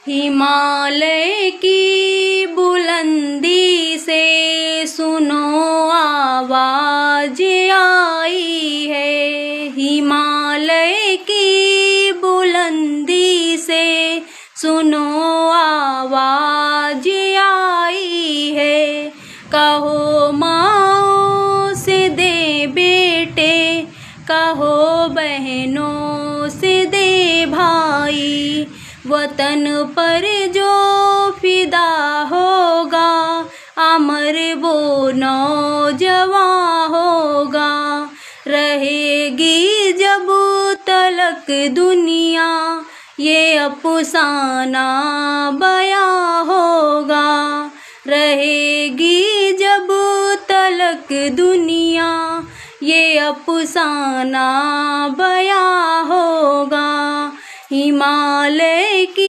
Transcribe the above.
हिमालय की बुलंदी से सुनो आवाज आई है। हिमालय की बुलंदी से सुनो आवाज आई है। कहो माओ से दे बेटे, कहो बहनों से दे भाई, वतन पर जो फिदा होगा अमर वो नौजवान होगा। रहेगी जब तलक दुनिया ये अफसाना बयां होगा। रहेगी जब तलक दुनिया ये अफसाना बयां होगा। हिमालय की